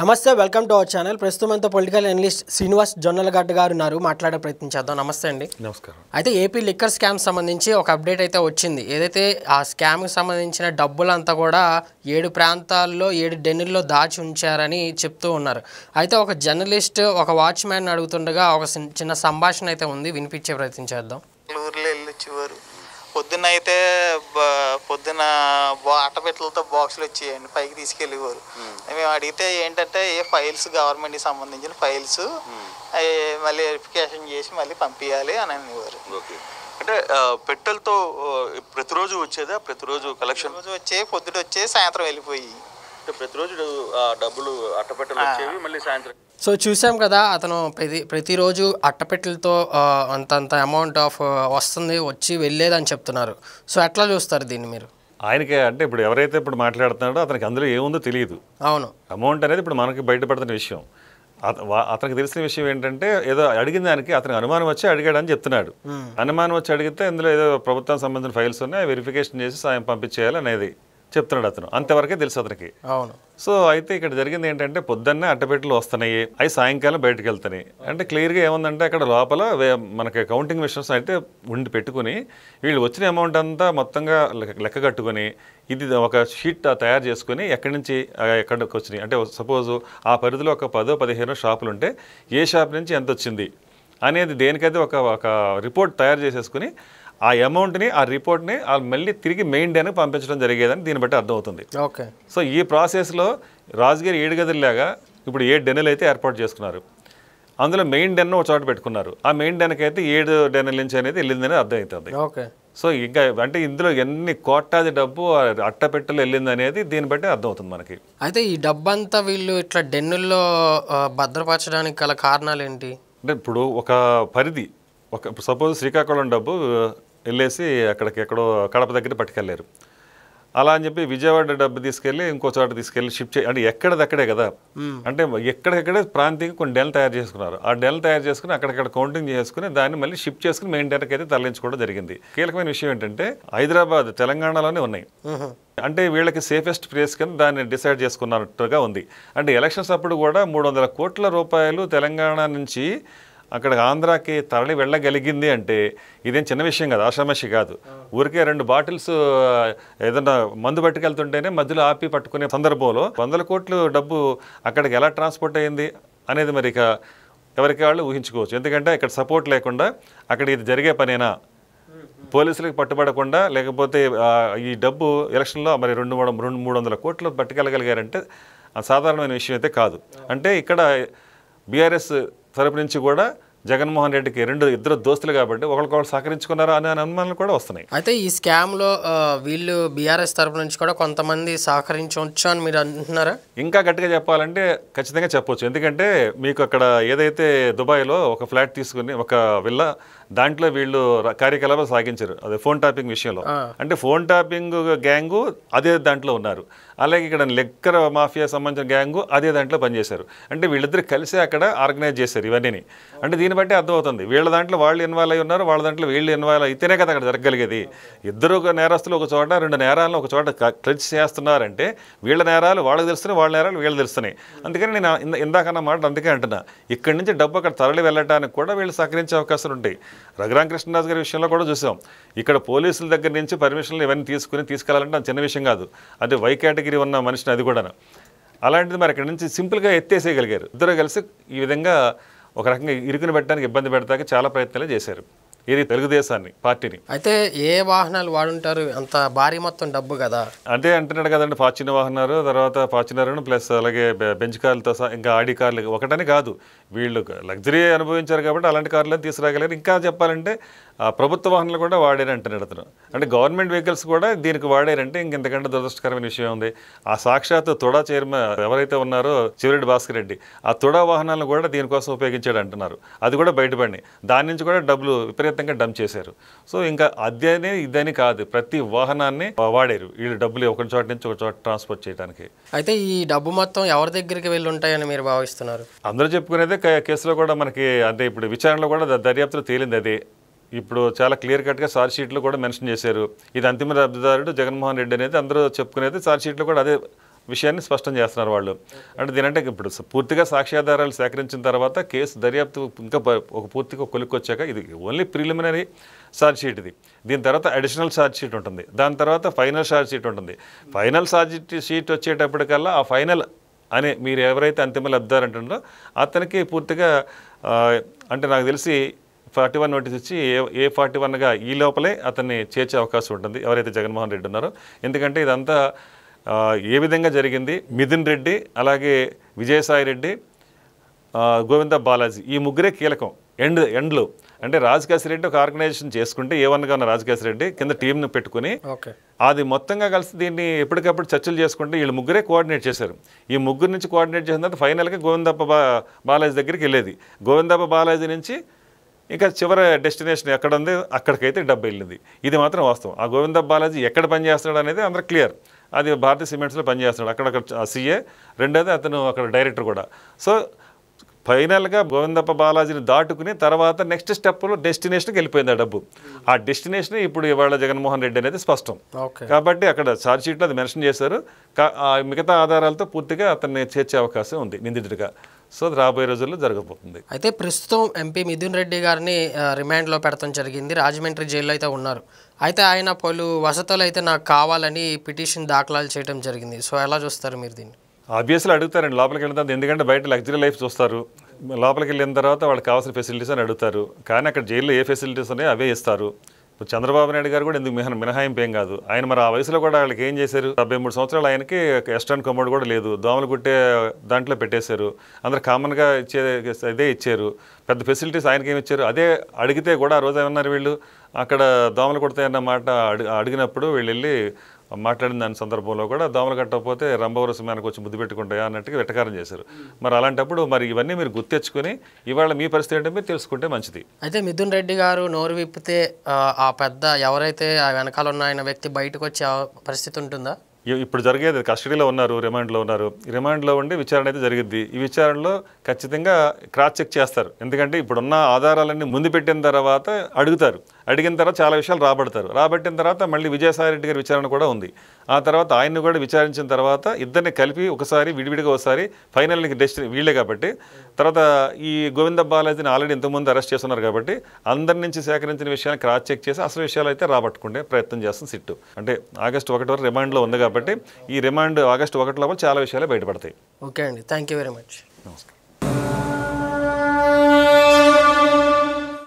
నమస్తే welcome to our channel. ప్రస్తుతం అంతా పొలిటికల్ అనలిస్ట్ శ్రీనివాస్ జొన్నలగడ్డ గారు ఉన్నారు. మాట్లాడే ప్రయత్నం చేద్దాం. నమస్తే అండి. నమస్కారం. అయితే ఏపీ లిక్కర్ స్కామ్ సంబంధించి ఒక అప్డేట్ అయితే వచ్చింది. ఏదైతే ఆ స్కామ్కి సంబంధించిన డబ్బులంతా కూడా 7 ప్రాంతాల్లో 7 డెన్నుల్లో దాచి ఉంచారని చెప్తూ ఉన్నారు. అయితే ఒక జర్నలిస్ట్ ఒక వాచ్మ్యాన్ అడుగుతుండగా ఒక చిన్న సంభాషణ అయితే ఉంది, వినిపించే ప్రయత్నం చేద్దాం. ఊర్లో వెళ్ళొచ్చేవారు. పొద్దున్న అయితే పొద్దున్న అట్టపెట్టలతో బాక్సులు వచ్చేయండి, పైకి తీసుకెళ్ళేవారు. మేము అడిగితే ఏంటంటే ఏ ఫైల్స్ గవర్నమెంట్కి సంబంధించిన ఫైల్స్ అవి మళ్ళీ వెరిఫికేషన్ చేసి మళ్ళీ పంపించాలి అని అనేవారు. అంటే పెట్టెలతో ప్రతిరోజు వచ్చేదా? ప్రతిరోజు కలెక్షన్ రోజు వచ్చే పొద్దుట వచ్చే సాయంత్రం వెళ్ళిపోయి ప్రతిరోజు డబ్బులు అట్టపెట్టెలు వచ్చేవి, మళ్ళీ సాయంత్రం. సో చూసాం కదా, అతను ప్రతిరోజు అట్టపెట్టెలతో అంతంత అమౌంట్ ఆఫ్ వస్తుంది, వచ్చి వెళ్ళేదని చెప్తున్నారు. సో ఎట్లా చూస్తారు దీన్ని మీరు? ఆయనకి అంటే ఇప్పుడు ఎవరైతే ఇప్పుడు మాట్లాడుతున్నాడో అతనికి అందులో ఏముందో తెలియదు. అవును, అమౌంట్ అనేది ఇప్పుడు మనకి బయటపడుతున్న విషయం. అతనికి తెలిసిన విషయం ఏంటంటే ఏదో అడిగిన దానికి అతనికి అనుమానం వచ్చి అడిగాడని చెప్తున్నాడు. అనుమానం వచ్చి అడిగితే ఇందులో ఏదో ప్రభుత్వం సంబంధించిన ఫైల్స్ ఉన్నాయి, వెరిఫికేషన్ చేసి సాయం పంపించేయాలి అనేది చెప్తున్నాడు అతను. అంతవరకే తెలుసు అతనికి. అవును. సో అయితే ఇక్కడ జరిగింది ఏంటంటే పొద్దున్నే అట్టపెట్టెలు వస్తున్నాయి, అవి సాయంకాలం బయటకు వెళ్తున్నాయి. అంటే క్లియర్గా ఏముందంటే అక్కడ లోపల మనకి కౌంటింగ్ మిషన్స్ అయితే ఉండి పెట్టుకుని వీళ్ళు వచ్చిన అమౌంట్ అంతా మొత్తంగా లెక్క కట్టుకొని ఇది ఒక షీట్ తయారు చేసుకుని ఎక్కడి నుంచి ఎక్కడికి వచ్చినాయి అంటే సపోజు ఆ పరిధిలో ఒక 10-15 షాపులు ఉంటే ఏ షాప్ నుంచి ఎంత వచ్చింది అనేది దేనికైతే ఒక రిపోర్ట్ తయారు చేసేసుకుని ఆ అమౌంట్ని ఆ రిపోర్ట్ని మళ్ళీ తిరిగి మెయిన్ డేకి పంపించడం జరిగేదని దీన్ని బట్టి అర్థమవుతుంది. ఓకే. సో ఈ ప్రాసెస్లో రాజుగారి 7 గదుల్లాగా ఇప్పుడు 7 డెన్నులు అయితే ఏర్పాటు చేసుకున్నారు. అందులో మెయిన్ డెన్ ఒక చోట పెట్టుకున్నారు. ఆ మెయిన్ డెన్కి అయితే 7 డెన్నుల నుంచి అనేది వెళ్ళిందని అర్థమవుతుంది. ఓకే. సో ఇంకా అంటే ఇందులో ఎన్ని కోట్లాది డబ్బు అట్టపెట్టెలు వెళ్ళింది అనేది దీన్ని బట్టి అర్థమవుతుంది మనకి. అయితే ఈ డబ్బంతా వీళ్ళు ఇట్లా డెన్నుల్లో భద్రపరచడానికి గల కారణాలు ఏంటి అంటే ఇప్పుడు ఒక పరిధి సపోజ్ శ్రీకాకుళం డబ్బు వెళ్ళేసి అక్కడికి ఎక్కడో కడప దగ్గర పట్టుకెళ్ళారు. అలా అని చెప్పి విజయవాడ డబ్బు తీసుకెళ్ళి ఇంకో చోట తీసుకెళ్ళి షిఫ్ట్ అంటే ఎక్కడదక్కడే కదా. అంటే ఎక్కడెక్కడే ప్రాంతీయంగా కొన్ని డెల్ తయారు చేసుకున్నారు. ఆ డెల్ తయారు చేసుకుని అక్కడక్కడ కౌంటింగ్ చేసుకుని దాన్ని మళ్ళీ షిఫ్ట్ చేసుకుని మెయిన్ డేటాకి అయితే తరలించుకోవడం జరిగింది. కీలకమైన విషయం ఏంటంటే హైదరాబాద్ తెలంగాణలోనే ఉన్నాయి. అంటే వీళ్ళకి సేఫెస్ట్ ప్లేస్ కింద దాన్ని డిసైడ్ చేసుకున్నట్టుగా ఉంది. అంటే ఎలక్షన్స్ అప్పుడు కూడా 300 కోట్ల రూపాయలు తెలంగాణ నుంచి అక్కడ ఆంధ్రాకి తరలి వెళ్ళగలిగింది అంటే ఇదేం చిన్న విషయం కాదు, ఆషామాషి కాదు. ఊరికే 2 బాటిల్స్ ఏదన్నా మందు పట్టుకెళ్తుంటేనే మధ్యలో ఆపి పట్టుకునే సందర్భంలో 100 కోట్లు డబ్బు అక్కడికి ఎలా ట్రాన్స్పోర్ట్ అయ్యింది అనేది మరి ఇక ఎవరికి వాళ్ళు ఊహించుకోవచ్చు. ఎందుకంటే ఇక్కడ సపోర్ట్ లేకుండా అక్కడ ఇది జరిగే పనేనా, పోలీసులకు పట్టుబడకుండా లేకపోతే ఈ డబ్బు ఎలక్షన్లో మరి 200-300 కోట్లు పట్టుకెళ్ళగలిగారంటే సాధారణమైన విషయం అయితే కాదు. అంటే ఇక్కడ బీఆర్ఎస్ తరపు నుంచి కూడా జగన్మోహన్ రెడ్డికి ఇద్దరు దోస్తులు కాబట్టి ఒకరికొకరు సహకరించుకున్నారు అనే అనుమానాలు కూడా వస్తున్నాయి. అయితే ఈ స్కామ్లో వీళ్ళు బీఆర్ఎస్ తరపు నుంచి కూడా కొంతమంది సహకరించవచ్చు అని మీరు అంటున్నారా? ఇంకా గట్టిగా చెప్పాలంటే ఖచ్చితంగా చెప్పొచ్చు. ఎందుకంటే మీకు అక్కడ ఏదైతే దుబాయ్లో ఒక ఫ్లాట్ తీసుకుని ఒక విల్లా దాంట్లో వీళ్ళు కార్యకలాపాలు సాగించారు, అదే ఫోన్ ట్యాపింగ్ విషయంలో. అంటే ఫోన్ ట్యాపింగ్ గ్యాంగు అదే దాంట్లో ఉన్నారు. అలాగే ఇక్కడ లెక్కర్ మాఫియా సంబంధించిన గ్యాంగు అదే దాంట్లో పనిచేశారు. అంటే వీళ్ళిద్దరు కలిసి అక్కడ ఆర్గనైజ్ చేశారు ఇవన్నీ. అంటే దీన్ని బట్టి అర్థమవుతుంది వీళ్ళ దాంట్లో వాళ్ళు ఇన్వాల్వ్ అయి ఉన్నారు, వాళ్ళ దాంట్లో వీళ్ళు ఇన్వాల్వ్ అయితేనే కదా అక్కడ జరగగలిగేది. ఇద్దరు నేరస్తులు ఒక చోట 2 నేరాలను ఒక చోట క్లచ్ చేస్తున్నారంటే వీళ్ళ నేరాలు వాళ్ళకి తెలుస్తున్నాయి, వాళ్ళ నేరాలు వీళ్ళు తెలుస్తున్నాయి. అందుకని నేను ఇందాకన్న మాట అందుకే అంటున్నా, ఇక్కడి నుంచి డబ్బు అక్కడ తరలి వెళ్ళడానికి కూడా వీళ్ళు సహకరించే అవకాశాలు ఉంటాయి. రఘురామ కృష్ణదాస్ గారి విషయంలో కూడా చూసాం. ఇక్కడ పోలీసుల దగ్గర నుంచి పర్మిషన్లు ఇవన్నీ తీసుకెళ్లాలంటే అది చిన్న విషయం కాదు. అంటే వై కేటగిరీ ఉన్న మనిషిని అది కూడా. అలాంటిది మరి ఇక్కడ నుంచి సింపుల్గా ఎత్తేసేయగలిగారు. ఇద్దరు కలిసి ఈ విధంగా ఒక రకంగా ఇరుకుని పెట్టడానికి ఇబ్బంది పెడతానికి చాలా ప్రయత్నాలు చేశారు ఇది తెలుగుదేశాన్ని పార్టీని. అయితే ఏ వాహనాలు వాడుంటారు? అంత భారీ మొత్తం డబ్బు కదా. అదే అంటున్నాడు కదండి, ఫార్చ్యూనర్ వాహనాలు, తర్వాత ఫార్చ్యూనర్ ప్లస్ అలాగే బెంచ్ కార్లతో ఇంకా ఆడి కార్లు ఒకటని కాదు, వీళ్ళు లగ్జరీ అనుభవించారు కాబట్టి అలాంటి కార్లను తీసుకురాగలిగారు. ఇంకా చెప్పాలంటే ప్రభుత్వ వాహనాలు కూడా వాడారు అంటున్నాడు అతను. అంటే గవర్నమెంట్ వెహికల్స్ కూడా దీనికి వాడారంటే ఇంకెంతకంటే దురదృష్టకరమైన విషయం ఉంది. ఆ సాక్షాత్ తుడా చైర్మన్ ఎవరైతే ఉన్నారో చివరెడ్డి భాస్కర్ రెడ్డి, ఆ తుడా వాహనాలను కూడా దీనికోసం ఉపయోగించాడు అంటున్నారు. అది కూడా బయటపడి దాని నుంచి కూడా డబ్బులు విపరీతంగా డంప్ చేశారు. సో ఇంకా అదేనే ఇదని కాదు, ప్రతి వాహనాన్ని వాడారు వీళ్ళు డబ్బులు ఒక చోట నుంచి ఒక చోట ట్రాన్స్పోర్ట్ చేయడానికి. అయితే ఈ డబ్బు మొత్తం ఎవరి దగ్గరికి వెళ్ళి ఉంటాయని మీరు భావిస్తున్నారు? అందరూ చెప్పుకునేదే కేసులో కూడా మనకి అంటే ఇప్పుడు విచారణలో కూడా దర్యాప్తులో తేలింది అదే. ఇప్పుడు చాలా క్లియర్ కట్గా ఛార్జ్ షీట్లో కూడా మెన్షన్ చేశారు. ఇది అంతిమ లబ్ధిదారుడు జగన్మోహన్ రెడ్డి అనేది అందరూ చెప్పుకునేది ఛార్జ్ షీట్లో కూడా అదే విషయాన్ని స్పష్టం చేస్తున్నారు వాళ్ళు. అంటే దీనంటే ఇప్పుడు పూర్తిగా సాక్ష్యాధారాలు సేకరించిన తర్వాత కేసు దర్యాప్తు ఇంకా ఒక పూర్తిగా కొలిక్కొచ్చాక ఇది ఓన్లీ ప్రిలిమినరీ ఛార్జ్ షీట్ ఇది. దీని తర్వాత అడిషనల్ ఛార్జ్ షీట్ ఉంటుంది, దాని తర్వాత ఫైనల్ ఛార్జ్ షీట్ ఉంటుంది. ఫైనల్ ఛార్జ్ షీట్ వచ్చేటప్పటికల్లా ఆ ఫైనల్ అనే మీరు ఎవరైతే అంతిమ లబ్ధారంటారో అతనికి పూర్తిగా అంటే నాకు తెలిసి 41 నోటీస్ ఇచ్చి A41గా ఈ లోపలే అతన్ని చేర్చే అవకాశం ఉంటుంది ఎవరైతే జగన్మోహన్ రెడ్డి ఉన్నారో. ఎందుకంటే ఇదంతా ఏ విధంగా జరిగింది, మిథున్ రెడ్డి అలాగే విజయసాయి రెడ్డి గోవింద బాలాజీ ఈ ముగ్గురే కీలకం ఎండ్లో. అంటే రాజకేశ్వరరెడ్డి ఒక ఆర్గనైజేషన్ చేసుకుంటే A1గా ఉన్న రాజకేశ్వరరెడ్డి కింద టీంను పెట్టుకుని అది మొత్తంగా కలిసి దీన్ని ఎప్పటికప్పుడు చర్చలు చేసుకుంటే వీళ్ళు ముగ్గురే కోఆర్డినేట్ చేశారు. ఈ ముగ్గురు నుంచి కోఆర్డినేట్ చేసిన తర్వాత ఫైనల్గా గోవిందప్ప బాలాజీ దగ్గరికి వెళ్ళేది. గోవిందప్ప బాలాజీ నుంచి ఇంకా చివరి డెస్టినేషన్ ఎక్కడ ఉంది అక్కడికైతే డబ్బు వెళ్ళింది. ఇది మాత్రం వాస్తవం. ఆ గోవిందప్ప బాలాజీ ఎక్కడ పనిచేస్తున్నాడు అనేది అందరూ క్లియర్. అది భారతీయ సిమెంట్స్లో పనిచేస్తున్నాడు, అక్కడక్కడ CA, రెండోది అతను అక్కడ డైరెక్టర్ కూడా. సో ఫైనల్గా గోవిందప్ప బాలాజీని దాటుకుని తర్వాత నెక్స్ట్ స్టెప్లో డెస్టినేషన్కి వెళ్ళిపోయింది ఆ డబ్బు. ఆ డెస్టినేషన్ ఇప్పుడు ఇవాళ జగన్మోహన్ రెడ్డి అనేది స్పష్టం. కాబట్టి అక్కడ ఛార్జ్ షీట్లో అది మెన్షన్ చేశారు. మిగతా ఆధారాలతో పూర్తిగా అతన్ని చేర్చే అవకాశం ఉంది నిందితుడిగా. సో రాబోయే రోజుల్లో జరగబోతుంది. అయితే ప్రస్తుతం ఎంపీ మిథున్ రెడ్డి గారిని రిమాండ్లో పెడతాం జరిగింది. రాజమండ్రి జైల్లో అయితే ఉన్నారు. అయితే ఆయన పలు వసతులు అయితే నాకు కావాలని పిటిషన్ దాఖలాలు చేయడం జరిగింది. సో ఎలా చూస్తారు మీరు దీన్ని? ఆబ్వియస్లీ అడుగుతారండి లోపలికి వెళ్ళిన తర్వాత. ఎందుకంటే బయట లగ్జరీ లైఫ్ చూస్తారు, లోపలికి వెళ్ళిన తర్వాత వాళ్ళకి కావాల్సిన ఫెసిలిటీస్ అని అడుగుతారు. కానీ అక్కడ జైల్లో ఏ ఫెసిలిటీస్ ఉన్నాయో అవే ఇస్తారు. ఇప్పుడు చంద్రబాబు నాయుడు గారు కూడా ఎందుకు మినహాయింపు ఏం కాదు. ఆయన మరి ఆ వయసులో కూడా వాళ్ళకి ఏం చేశారు? 73 సంవత్సరాలు ఆయనకి ఎస్టర్న్ కమోడ్ కూడా లేదు, దోమలు కుట్టే దాంట్లో పెట్టేశారు. అందరు కామన్గా ఇదే ఇచ్చారు. పెద్ద ఫెసిలిటీస్ ఆయనకి ఏమి ఇచ్చారు? అదే అడిగితే కూడా ఆ రోజు ఏమన్నారు వీళ్ళు, అక్కడ దోమలు కుడతాయన్న మాట అడిగినప్పుడు వీళ్ళు వెళ్ళి మాట్లాడిన దాని సందర్భంలో కూడా దోమలు కట్టకపోతే రంభవరసం మనకు వచ్చి ముద్దు పెట్టుకుంటాయా అన్నట్టుగా వెటకారం చేశారు. మరి అలాంటప్పుడు మరి ఇవన్నీ మీరు గుర్తెచ్చుకొని ఇవాళ మీ పరిస్థితి ఏంటో మీరు తెలుసుకుంటే మంచిది. అయితే మిథున్ రెడ్డి గారు నోరు విప్పితే ఆ పెద్ద ఎవరైతే ఆ వెనకాల ఉన్న ఆయన వ్యక్తి బయటకు వచ్చే పరిస్థితి ఉంటుందా? ఇప్పుడు జరిగేది కస్టడీలో ఉన్నారు, రిమాండ్లో ఉన్నారు. రిమాండ్లో ఉండి విచారణ అయితే జరిగిద్ది. ఈ విచారణలో ఖచ్చితంగా క్రాస్ చెక్ చేస్తారు. ఎందుకంటే ఇప్పుడున్న ఆధారాలన్నీ ముందు పెట్టిన తర్వాత అడుగుతారు. అడిగిన తర్వాత చాలా విషయాలు రాబట్టిన తర్వాత మళ్ళీ విజయసాయి రెడ్డి గారి విచారణ కూడా ఉంది. ఆ తర్వాత ఆయన్ని కూడా విచారించిన తర్వాత ఇద్దరిని కలిపి ఒకసారి విడివిడిగా ఒకసారి ఫైనల్కి వీళ్ళే కాబట్టి తర్వాత ఈ గోవింద బాలాజీని ఆల్రెడీ ఇంతకుముందు అరెస్ట్ చేస్తున్నారు కాబట్టి అందరి నుంచి సేకరించిన విషయాన్ని క్రాస్ చెక్ చేసి అసలు విషయాలు అయితే రాబట్టుకునే ప్రయత్నం చేస్తుంది సిట్టు. అంటే ఆగస్టు 1 వరకు రిమాండ్లో ఉంది కాబట్టి ఈ రిమాండ్ ఆగస్టు 1 లోపల చాలా విషయాలే బయటపడతాయి. ఓకే అండి, థ్యాంక్ యూ వెరీ మచ్. నమస్కారం.